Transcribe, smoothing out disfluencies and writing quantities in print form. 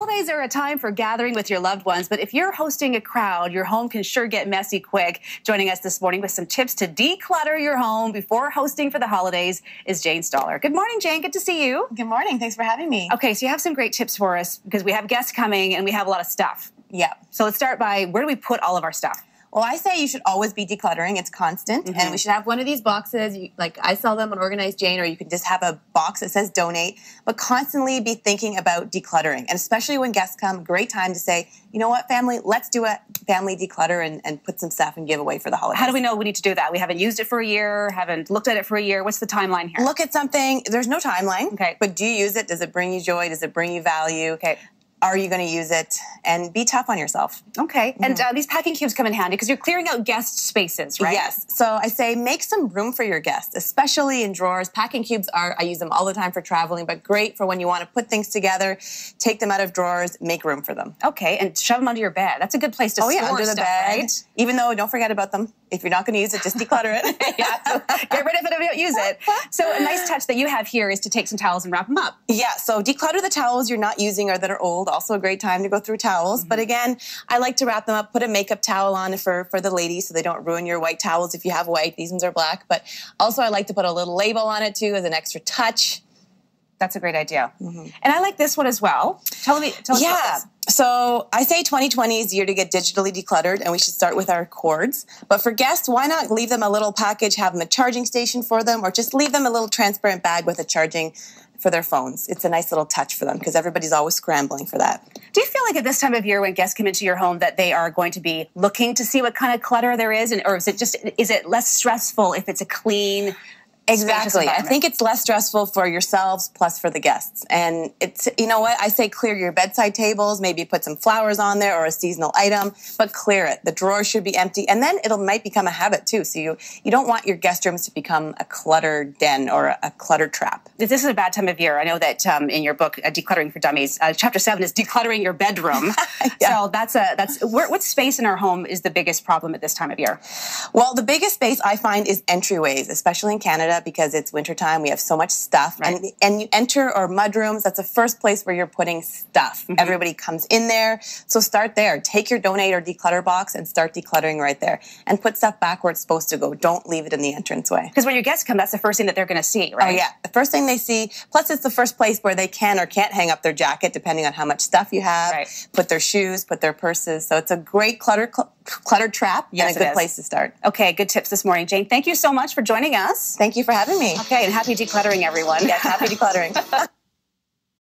Holidays are a time for gathering with your loved ones, but if you're hosting a crowd, your home can sure get messy quick. Joining us this morning with some tips to declutter your home before hosting for the holidays is Jane Stoller. Good morning, Jane. Good to see you. Good morning. Thanks for having me. Okay, so you have some great tips for us because we have guests coming and we have a lot of stuff. Yeah. So let's start by, where do we put all of our stuff? Well, I say you should always be decluttering. It's constant. And we should have one of these boxes. Like I sell them on Organized Jane, or you can just have a box that says donate, but constantly be thinking about decluttering. And especially when guests come, great time to say, you know what, family, let's do a family declutter and put some stuff and give away for the holidays. How do we know we need to do that? We haven't used it for a year, haven't looked at it for a year. What's the timeline here? Look at something. There's no timeline. Okay. But do you use it? Does it bring you joy? Does it bring you value? Okay. Are you going to use it? And be tough on yourself. Okay. And these packing cubes come in handy because you're clearing out guest spaces, right? Yes. So I say make some room for your guests, especially in drawers. Packing cubes I use them all the time for traveling, but great for when you want to put things together, take them out of drawers, make room for them. Okay. And shove them under your bed. That's a good place to store under the stuff, bed. right? Even though, don't forget about them. If you're not going to use it, just declutter it. Yeah, so get rid of it if you don't use it. So a nice touch that you have here is to take some towels and wrap them up. Yeah, so declutter the towels you're not using or that are old. Also a great time to go through towels. But again, I like to wrap them up, put a makeup towel on for the ladies so they don't ruin your white towels if you have white. These ones are black. But also I like to put a little label on it too as an extra touch. That's a great idea. And I like this one as well. Tell us about this. So I say 2020 is the year to get digitally decluttered, and we should start with our cords. But for guests, why not leave them a little package, have them a charging station for them, or just leave them a little transparent bag with a charging for their phones. It's a nice little touch for them because everybody's always scrambling for that. Do you feel like at this time of year when guests come into your home that they are going to be looking to see what kind of clutter there is? Or is it less stressful if it's a clean, Exactly. I think it's less stressful for yourselves plus for the guests. And it's, you know what, I say clear your bedside tables, maybe put some flowers on there or a seasonal item, but clear it. The drawers should be empty. And then might become a habit too. So you don't want your guest rooms to become a cluttered den or a cluttered trap. This is a bad time of year. I know that in your book, Decluttering for Dummies, Chapter 7 is decluttering your bedroom. So what space in our home is the biggest problem at this time of year? Well, the biggest space I find is entryways, especially in Canada, because it's wintertime, we have so much stuff. Right. And you enter our mudrooms, that's the first place where you're putting stuff. Everybody comes in there. So start there. Take your donate or declutter box and start decluttering right there. And put stuff back where it's supposed to go. Don't leave it in the entranceway. Because when your guests come, that's the first thing that they're going to see, right? Oh, yeah. The first thing they see. Plus, it's the first place where they can or can't hang up their jacket, depending on how much stuff you have. Right. Put their shoes, put their purses. So it's a great cluttered trap and a good place to start. Okay, good tips this morning. Jane, thank you so much for joining us. Thank you for having me. Okay, and happy decluttering, everyone. Yes, happy decluttering.